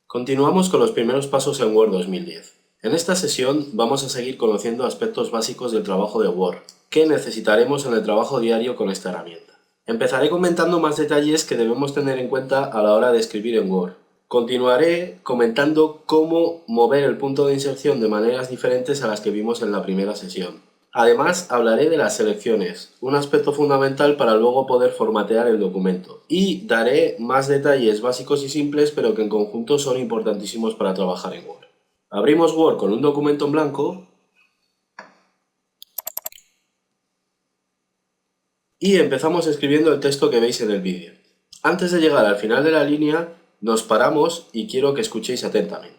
Continuamos con los primeros pasos en Word 2010. En esta sesión vamos a seguir conociendo aspectos básicos del trabajo de Word, que necesitaremos en el trabajo diario con esta herramienta. Empezaré comentando más detalles que debemos tener en cuenta a la hora de escribir en Word. Continuaré comentando cómo mover el punto de inserción de maneras diferentes a las que vimos en la primera sesión. Además, hablaré de las selecciones, un aspecto fundamental para luego poder formatear el documento, y daré más detalles básicos y simples, pero que en conjunto son importantísimos para trabajar en Word. Abrimos Word con un documento en blanco y empezamos escribiendo el texto que veis en el vídeo. Antes de llegar al final de la línea, nos paramos y quiero que escuchéis atentamente.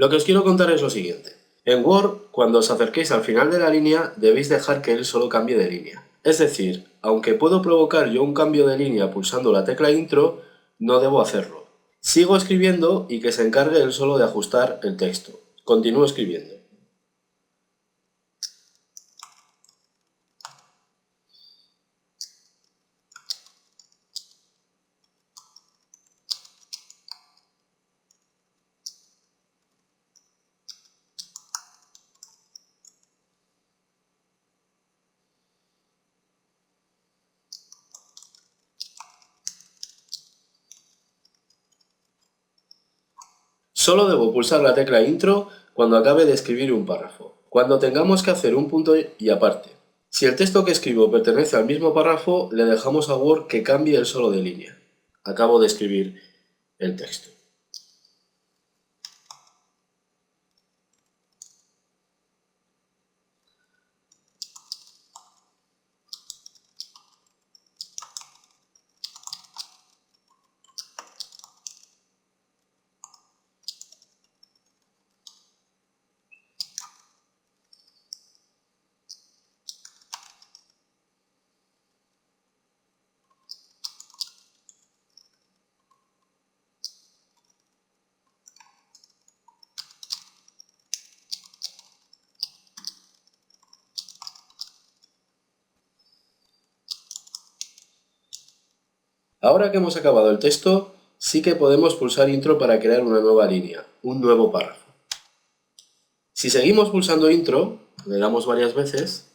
Lo que os quiero contar es lo siguiente. En Word, cuando os acerquéis al final de la línea, debéis dejar que él solo cambie de línea. Es decir, aunque puedo provocar yo un cambio de línea pulsando la tecla Intro, no debo hacerlo. Sigo escribiendo y que se encargue él solo de ajustar el texto. Continúo escribiendo. Solo debo pulsar la tecla Intro cuando acabe de escribir un párrafo, cuando tengamos que hacer un punto y aparte. Si el texto que escribo pertenece al mismo párrafo, le dejamos a Word que cambie el solo de línea. Acabo de escribir el texto. Ahora que hemos acabado el texto, sí que podemos pulsar Intro para crear una nueva línea, un nuevo párrafo. Si seguimos pulsando Intro, le damos varias veces,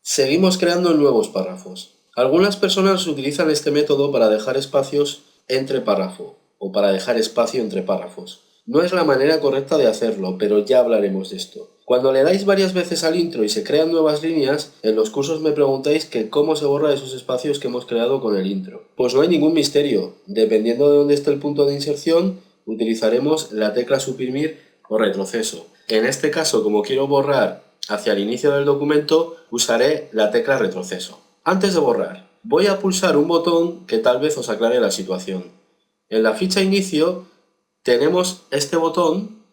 seguimos creando nuevos párrafos. Algunas personas utilizan este método para dejar espacios entre párrafo o para dejar espacio entre párrafos. No es la manera correcta de hacerlo, pero ya hablaremos de esto. Cuando le dais varias veces al intro y se crean nuevas líneas, en los cursos me preguntáis que cómo se borra esos espacios que hemos creado con el intro. Pues no hay ningún misterio. Dependiendo de dónde esté el punto de inserción, utilizaremos la tecla suprimir o retroceso. En este caso, como quiero borrar hacia el inicio del documento, usaré la tecla retroceso. Antes de borrar, voy a pulsar un botón que tal vez os aclare la situación. En la ficha inicio tenemos este botón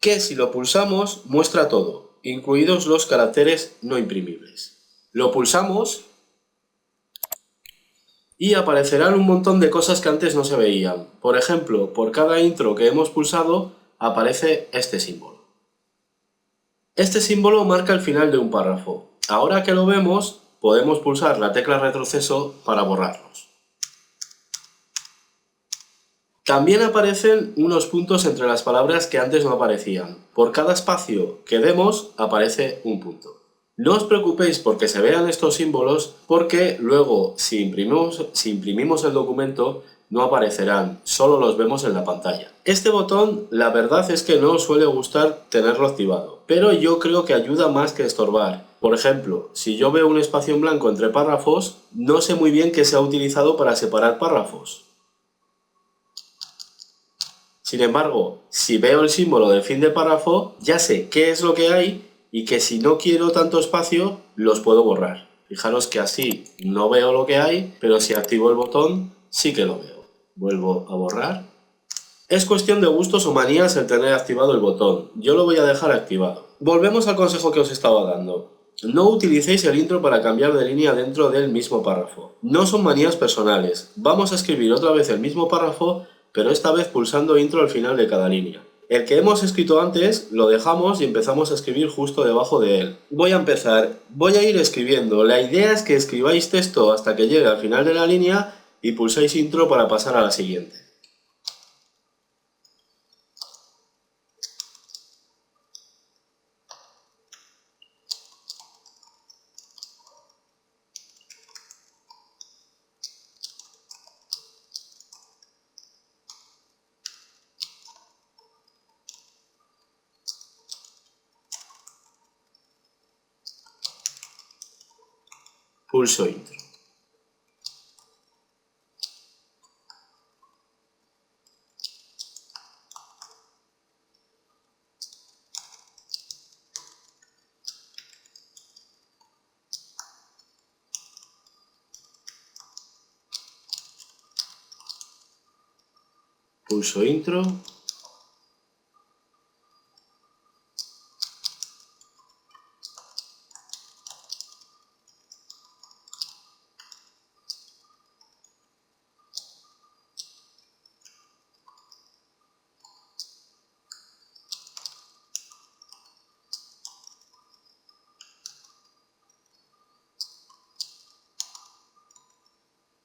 que si lo pulsamos muestra todo, incluidos los caracteres no imprimibles. Lo pulsamos y aparecerán un montón de cosas que antes no se veían. Por ejemplo, por cada intro que hemos pulsado aparece este símbolo. Este símbolo marca el final de un párrafo. Ahora que lo vemos, podemos pulsar la tecla retroceso para borrarlos. También aparecen unos puntos entre las palabras que antes no aparecían. Por cada espacio que demos, aparece un punto. No os preocupéis porque se vean estos símbolos, porque luego, si imprimimos el documento, no aparecerán, solo los vemos en la pantalla. Este botón, la verdad es que no os suele gustar tenerlo activado, pero yo creo que ayuda más que estorbar. Por ejemplo, si yo veo un espacio en blanco entre párrafos, no sé muy bien qué se ha utilizado para separar párrafos. Sin embargo, si veo el símbolo del fin de párrafo, ya sé qué es lo que hay y que si no quiero tanto espacio, los puedo borrar. Fijaros que así no veo lo que hay, pero si activo el botón sí que lo veo. Vuelvo a borrar. Es cuestión de gustos o manías el tener activado el botón. Yo lo voy a dejar activado. Volvemos al consejo que os estaba dando. No utilicéis el intro para cambiar de línea dentro del mismo párrafo. No son manías personales. Vamos a escribir otra vez el mismo párrafo, pero esta vez pulsando intro al final de cada línea. El que hemos escrito antes lo dejamos y empezamos a escribir justo debajo de él. Voy a ir escribiendo. La idea es que escribáis texto hasta que llegue al final de la línea y pulséis intro para pasar a la siguiente. Pulso intro. Pulso intro.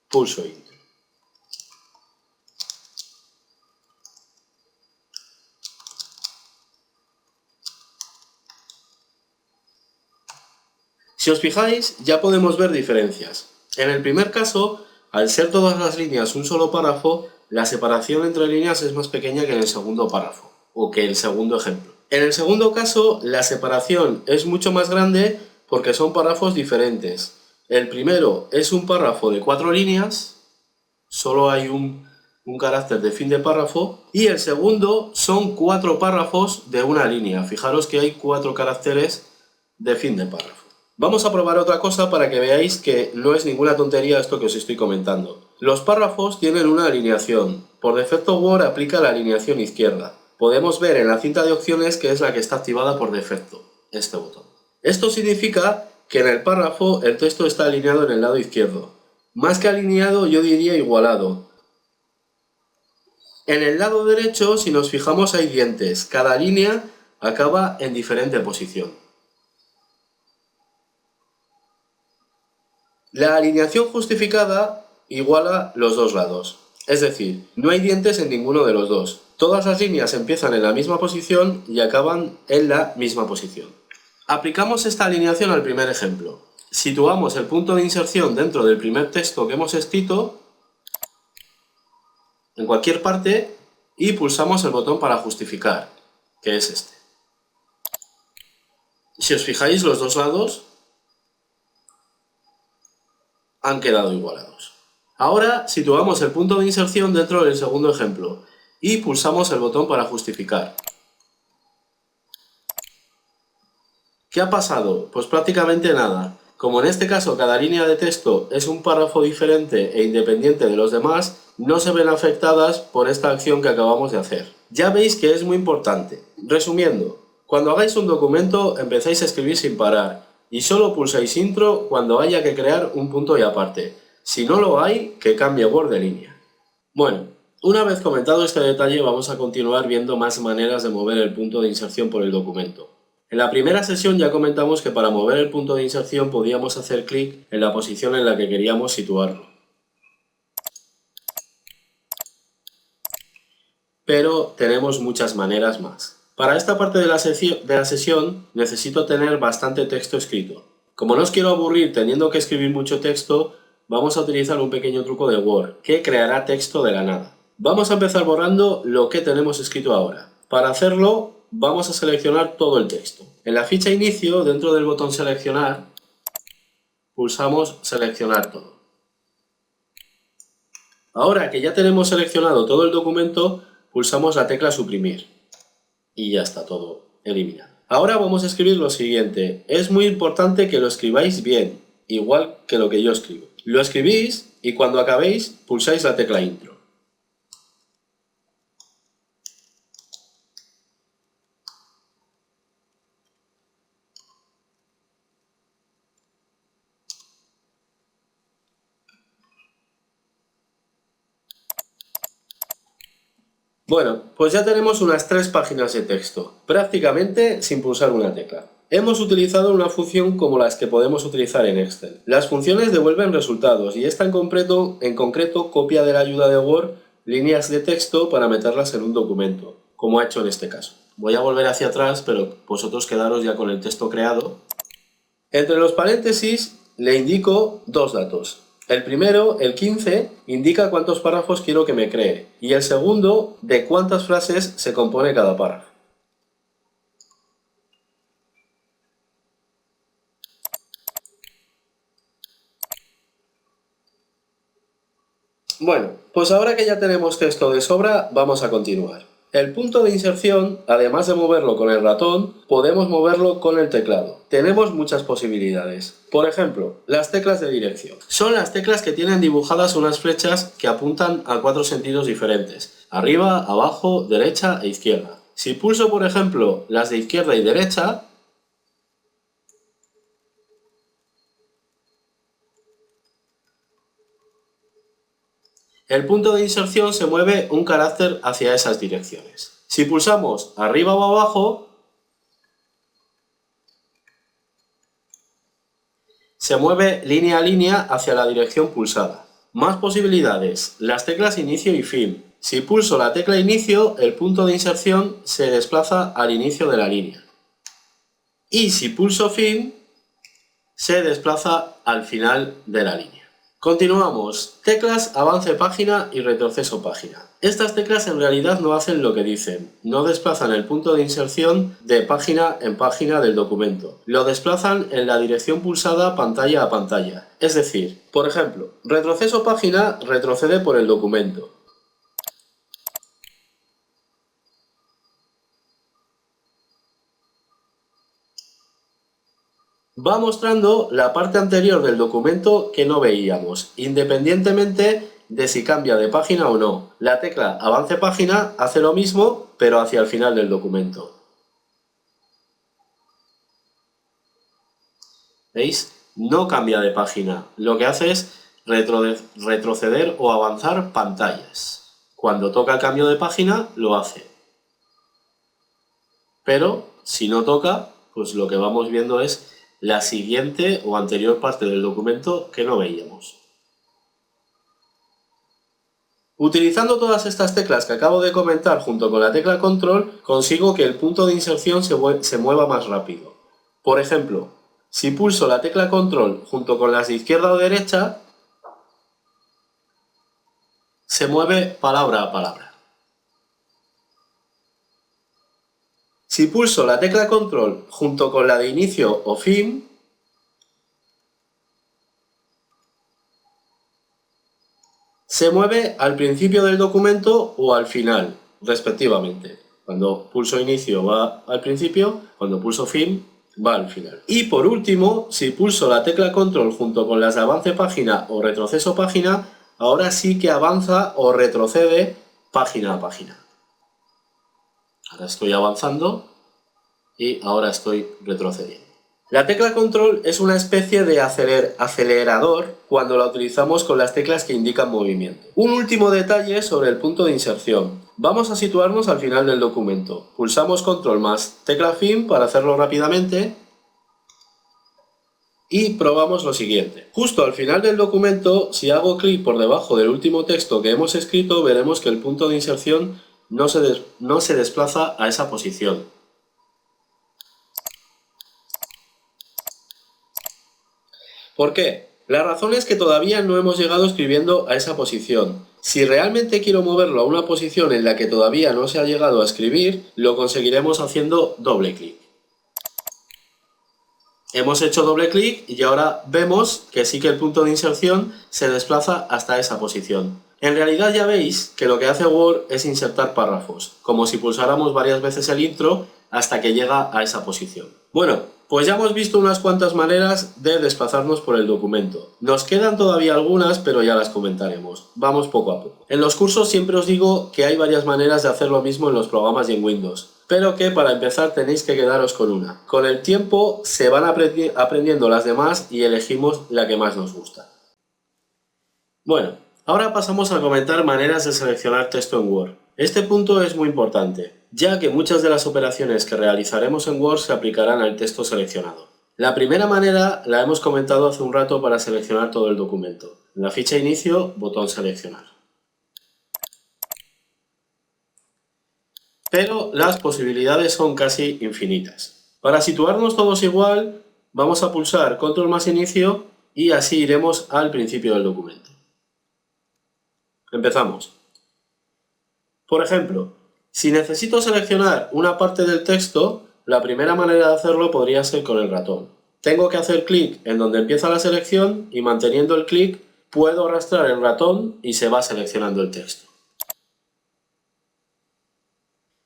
Pulso intro. Si os fijáis, ya podemos ver diferencias. En el primer caso, al ser todas las líneas un solo párrafo, la separación entre líneas es más pequeña que en el segundo párrafo, o que el segundo ejemplo. En el segundo caso, la separación es mucho más grande porque son párrafos diferentes. El primero es un párrafo de 4 líneas, solo hay un carácter de fin de párrafo, y el segundo son 4 párrafos de una línea. Fijaros que hay 4 caracteres de fin de párrafo. Vamos a probar otra cosa para que veáis que no es ninguna tontería esto que os estoy comentando. Los párrafos tienen una alineación. Por defecto Word aplica la alineación izquierda. Podemos ver en la cinta de opciones que es la que está activada por defecto, este botón. Esto significa que en el párrafo el texto está alineado en el lado izquierdo. Más que alineado, yo diría igualado. En el lado derecho, si nos fijamos, hay dientes. Cada línea acaba en diferente posición. La alineación justificada iguala los dos lados. Es decir, no hay dientes en ninguno de los dos. Todas las líneas empiezan en la misma posición y acaban en la misma posición. Aplicamos esta alineación al primer ejemplo. Situamos el punto de inserción dentro del primer texto que hemos escrito, en cualquier parte, y pulsamos el botón para justificar, que es este. Si os fijáis, los dos lados han quedado igualados. Ahora situamos el punto de inserción dentro del segundo ejemplo y pulsamos el botón para justificar. ¿Qué ha pasado? Pues prácticamente nada. Como en este caso cada línea de texto es un párrafo diferente e independiente de los demás, no se ven afectadas por esta acción que acabamos de hacer. Ya veis que es muy importante. Resumiendo, cuando hagáis un documento empezáis a escribir sin parar y solo pulsáis intro cuando haya que crear un punto y aparte. Si no lo hay, que cambie Word de línea. Bueno, una vez comentado este detalle vamos a continuar viendo más maneras de mover el punto de inserción por el documento. En la primera sesión ya comentamos que para mover el punto de inserción podíamos hacer clic en la posición en la que queríamos situarlo. Pero tenemos muchas maneras más. Para esta parte de la sesión necesito tener bastante texto escrito. Como no os quiero aburrir teniendo que escribir mucho texto, vamos a utilizar un pequeño truco de Word que creará texto de la nada. Vamos a empezar borrando lo que tenemos escrito ahora. Para hacerlo, vamos a seleccionar todo el texto. En la ficha inicio, dentro del botón seleccionar, pulsamos seleccionar todo. Ahora que ya tenemos seleccionado todo el documento, pulsamos la tecla suprimir. Y ya está todo eliminado. Ahora vamos a escribir lo siguiente. Es muy importante que lo escribáis bien. igual que lo que yo escribo. Lo escribís y cuando acabéis pulsáis la tecla Intro. Bueno, pues ya tenemos unas 3 páginas de texto, prácticamente sin pulsar una tecla. Hemos utilizado una función como las que podemos utilizar en Excel. Las funciones devuelven resultados y esta en concreto copia de la ayuda de Word líneas de texto para meterlas en un documento, como ha hecho en este caso. Voy a volver hacia atrás, pero vosotros quedaros ya con el texto creado. Entre los paréntesis le indico 2 datos. El primero, el 15, indica cuántos párrafos quiero que me cree y el segundo, de cuántas frases se compone cada párrafo. Bueno, pues ahora que ya tenemos texto de sobra, vamos a continuar. El punto de inserción, además de moverlo con el ratón, podemos moverlo con el teclado. Tenemos muchas posibilidades. Por ejemplo, las teclas de dirección. Son las teclas que tienen dibujadas unas flechas que apuntan a 4 sentidos diferentes: arriba, abajo, derecha e izquierda. Si pulso, por ejemplo, las de izquierda y derecha, el punto de inserción se mueve un carácter hacia esas direcciones. Si pulsamos arriba o abajo, se mueve línea a línea hacia la dirección pulsada. Más posibilidades: las teclas inicio y fin. Si pulso la tecla inicio, el punto de inserción se desplaza al inicio de la línea. Y si pulso fin, se desplaza al final de la línea. Continuamos. Teclas avance página y retroceso página. Estas teclas en realidad no hacen lo que dicen, no desplazan el punto de inserción de página en página del documento, lo desplazan en la dirección pulsada pantalla a pantalla. Es decir, por ejemplo, retroceso página retrocede por el documento. Va mostrando la parte anterior del documento que no veíamos, independientemente de si cambia de página o no. La tecla avance página hace lo mismo, pero hacia el final del documento. ¿Veis? No cambia de página. Lo que hace es retroceder o avanzar pantallas. Cuando toca el cambio de página, lo hace. Pero si no toca, pues lo que vamos viendo es la siguiente o anterior parte del documento que no veíamos. Utilizando todas estas teclas que acabo de comentar junto con la tecla control, consigo que el punto de inserción se mueva más rápido. Por ejemplo, si pulso la tecla control junto con las de izquierda o derecha, se mueve palabra a palabra. Si pulso la tecla control junto con la de inicio o fin, se mueve al principio del documento o al final, respectivamente. Cuando pulso inicio va al principio, cuando pulso fin va al final. Y por último, si pulso la tecla control junto con las de avance página o retroceso página, ahora sí que avanza o retrocede página a página. Ahora estoy avanzando y ahora estoy retrocediendo. La tecla control es una especie de acelerador cuando la utilizamos con las teclas que indican movimiento. Un último detalle sobre el punto de inserción. Vamos a situarnos al final del documento. Pulsamos control más tecla fin para hacerlo rápidamente y probamos lo siguiente. Justo al final del documento, si hago clic por debajo del último texto que hemos escrito, veremos que el punto de inserción no se desplaza a esa posición. ¿Por qué? La razón es que todavía no hemos llegado escribiendo a esa posición. Si realmente quiero moverlo a una posición en la que todavía no se ha llegado a escribir, lo conseguiremos haciendo doble clic. Hemos hecho doble clic y ahora vemos que sí que el punto de inserción se desplaza hasta esa posición. En realidad ya veis que lo que hace Word es insertar párrafos, como si pulsáramos varias veces el intro hasta que llega a esa posición. Bueno, Pues ya hemos visto unas cuantas maneras de desplazarnos por el documento. Nos quedan todavía algunas, pero ya las comentaremos. Vamos poco a poco. En los cursos siempre os digo que hay varias maneras de hacer lo mismo en los programas y en Windows, pero que para empezar tenéis que quedaros con una. Con el tiempo se van aprendiendo las demás y elegimos la que más nos gusta. Bueno, ahora pasamos a comentar maneras de seleccionar texto en Word. Este punto es muy importante, ya que muchas de las operaciones que realizaremos en Word se aplicarán al texto seleccionado. La primera manera la hemos comentado hace un rato para seleccionar todo el documento. En la ficha Inicio, botón Seleccionar. Pero las posibilidades son casi infinitas. Para situarnos todos igual, vamos a pulsar Control más Inicio y así iremos al principio del documento. Empezamos. Por ejemplo, si necesito seleccionar una parte del texto, la primera manera de hacerlo podría ser con el ratón. Tengo que hacer clic en donde empieza la selección y manteniendo el clic puedo arrastrar el ratón y se va seleccionando el texto.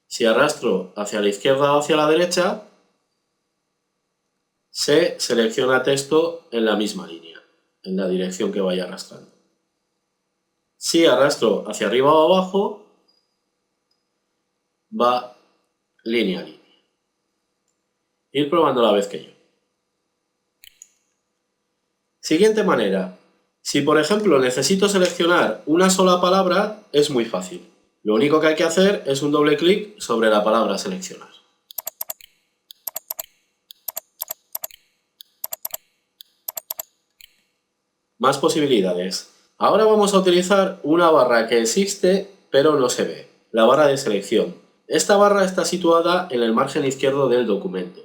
Si arrastro hacia la izquierda o hacia la derecha, se selecciona texto en la misma línea, en la dirección que vaya arrastrando. Si arrastro hacia arriba o abajo, va línea a línea. Ir probando la vez que yo. Siguiente manera. Si por ejemplo necesito seleccionar una sola palabra, es muy fácil. Lo único que hay que hacer es un doble clic sobre la palabra seleccionar. Más posibilidades. Ahora vamos a utilizar una barra que existe pero no se ve, la barra de selección. Esta barra está situada en el margen izquierdo del documento.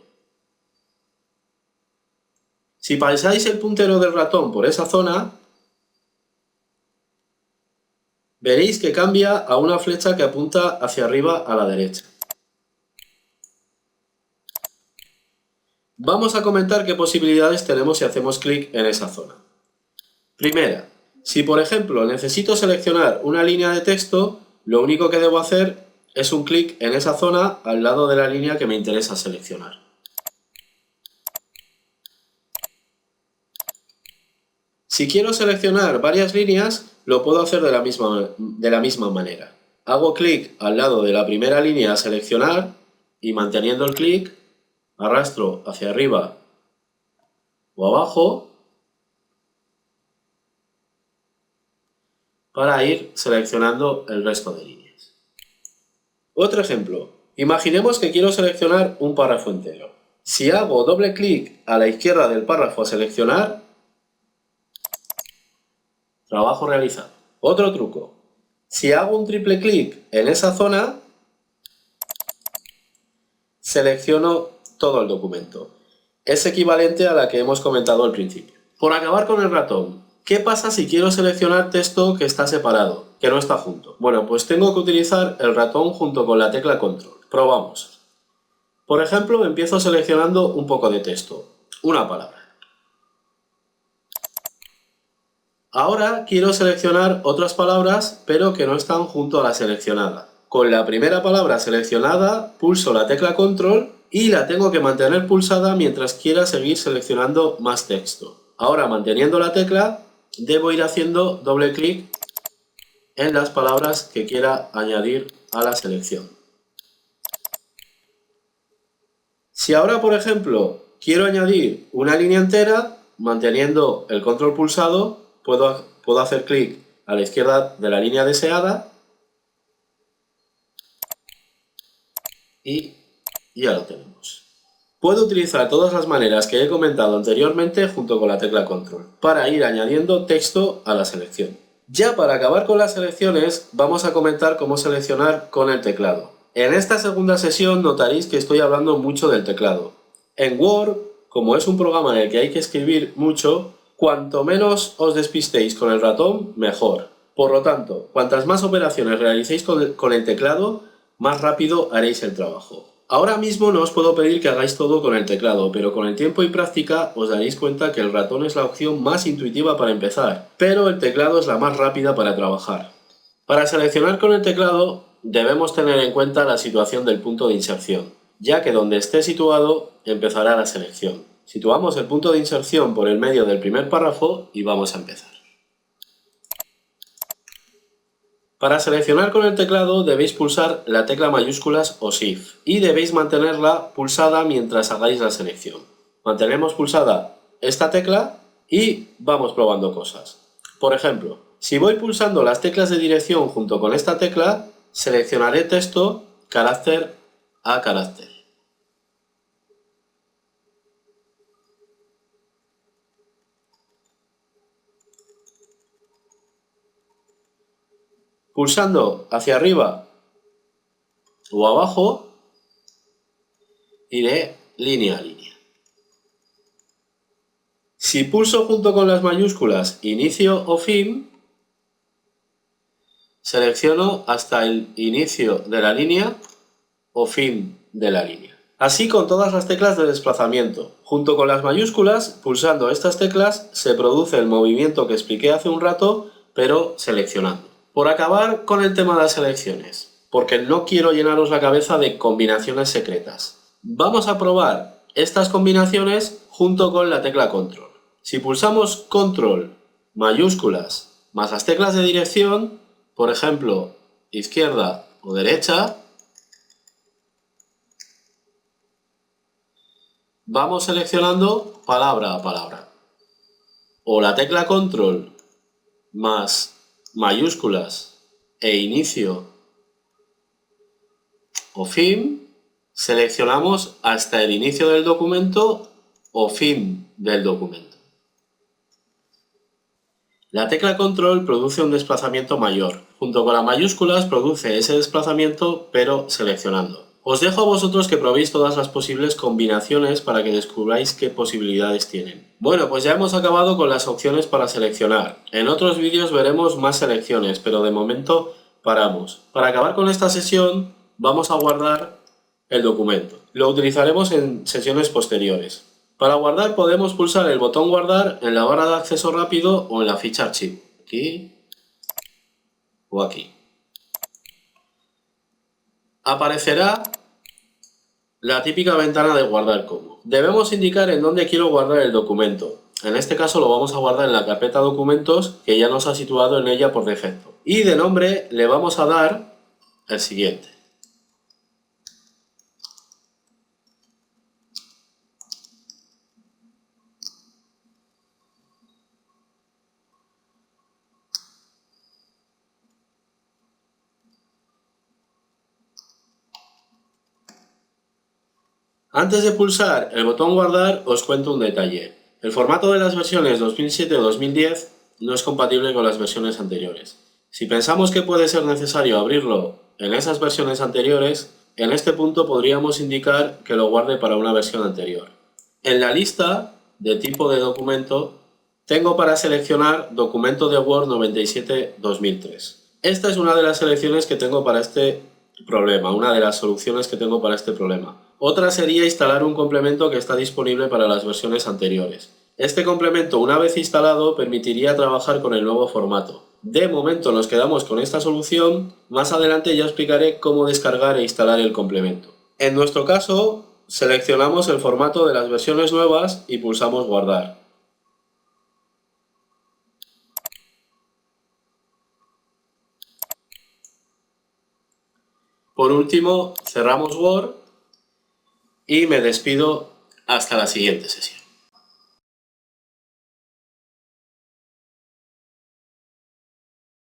Si pasáis el puntero del ratón por esa zona, veréis que cambia a una flecha que apunta hacia arriba a la derecha. Vamos a comentar qué posibilidades tenemos si hacemos clic en esa zona. Primera, si por ejemplo necesito seleccionar una línea de texto, lo único que debo hacer es un clic en esa zona al lado de la línea que me interesa seleccionar. Si quiero seleccionar varias líneas, lo puedo hacer de la misma manera. Hago clic al lado de la primera línea a seleccionar y manteniendo el clic, arrastro hacia arriba o abajo para ir seleccionando el resto de líneas. Otro ejemplo. Imaginemos que quiero seleccionar un párrafo entero. Si hago doble clic a la izquierda del párrafo a seleccionar, trabajo realizado. Otro truco. Si hago un triple clic en esa zona, selecciono todo el documento. Es equivalente a la que hemos comentado al principio. Por acabar con el ratón, ¿qué pasa si quiero seleccionar texto que está separado, que no está junto? Bueno, pues tengo que utilizar el ratón junto con la tecla Control. Probamos. Por ejemplo, empiezo seleccionando un poco de texto, una palabra. Ahora quiero seleccionar otras palabras, pero que no están junto a la seleccionada. Con la primera palabra seleccionada, pulso la tecla Control y la tengo que mantener pulsada mientras quiera seguir seleccionando más texto. Ahora, manteniendo la tecla, debo ir haciendo doble clic en las palabras que quiera añadir a la selección. Si ahora, por ejemplo, quiero añadir una línea entera, manteniendo el control pulsado, puedo hacer clic a la izquierda de la línea deseada y ya lo tenemos. Puedo utilizar todas las maneras que he comentado anteriormente junto con la tecla Control para ir añadiendo texto a la selección. Ya para acabar con las selecciones, vamos a comentar cómo seleccionar con el teclado. En esta segunda sesión notaréis que estoy hablando mucho del teclado. En Word, como es un programa en el que hay que escribir mucho, cuanto menos os despistéis con el ratón, mejor. Por lo tanto, cuantas más operaciones realicéis con el teclado, más rápido haréis el trabajo. Ahora mismo no os puedo pedir que hagáis todo con el teclado, pero con el tiempo y práctica os daréis cuenta que el ratón es la opción más intuitiva para empezar, pero el teclado es la más rápida para trabajar. Para seleccionar con el teclado debemos tener en cuenta la situación del punto de inserción. ya que donde esté situado empezará la selección. Situamos el punto de inserción por el medio del primer párrafo y vamos a empezar. Para seleccionar con el teclado debéis pulsar la tecla mayúsculas o Shift y debéis mantenerla pulsada mientras hagáis la selección. Mantenemos pulsada esta tecla y vamos probando cosas. Por ejemplo, si voy pulsando las teclas de dirección junto con esta tecla, seleccionaré texto carácter a carácter. Pulsando hacia arriba o abajo, iré línea a línea. Si pulso junto con las mayúsculas inicio o fin, selecciono hasta el inicio de la línea o fin de la línea. Así con todas las teclas de desplazamiento. Junto con las mayúsculas, pulsando estas teclas, se produce el movimiento que expliqué hace un rato, pero seleccionando. Por acabar con el tema de las selecciones, porque no quiero llenaros la cabeza de combinaciones secretas, vamos a probar estas combinaciones junto con la tecla control. Si pulsamos control, mayúsculas, más las teclas de dirección, por ejemplo, izquierda o derecha, vamos seleccionando palabra a palabra. O la tecla control más mayúsculas e inicio o fin, seleccionamos hasta el inicio del documento o fin del documento. La tecla control produce un desplazamiento mayor. Junto con las mayúsculas produce ese desplazamiento pero seleccionando. Os dejo a vosotros que probéis todas las posibles combinaciones para que descubráis qué posibilidades tienen. Bueno, pues ya hemos acabado con las opciones para seleccionar. En otros vídeos veremos más selecciones, pero de momento paramos. Para acabar con esta sesión vamos a guardar el documento. Lo utilizaremos en sesiones posteriores. Para guardar podemos pulsar el botón guardar en la barra de acceso rápido o en la ficha archivo. Aquí o aquí. Aparecerá la típica ventana de guardar como. Debemos indicar en dónde quiero guardar el documento. En este caso lo vamos a guardar en la carpeta documentos que ya nos ha situado en ella por defecto. Y de nombre le vamos a dar el siguiente. Antes de pulsar el botón guardar os cuento un detalle. El formato de las versiones 2007 o 2010 no es compatible con las versiones anteriores. Si pensamos que puede ser necesario abrirlo en esas versiones anteriores, en este punto podríamos indicar que lo guarde para una versión anterior. En la lista de tipo de documento tengo para seleccionar documento de Word 97-2003. Esta es una de las selecciones que tengo para este problema, una de las soluciones que tengo para este problema. Otra sería instalar un complemento que está disponible para las versiones anteriores. Este complemento, una vez instalado, permitiría trabajar con el nuevo formato. De momento nos quedamos con esta solución, más adelante ya explicaré cómo descargar e instalar el complemento. En nuestro caso, seleccionamos el formato de las versiones nuevas y pulsamos guardar. Por último, cerramos Word y me despido hasta la siguiente sesión.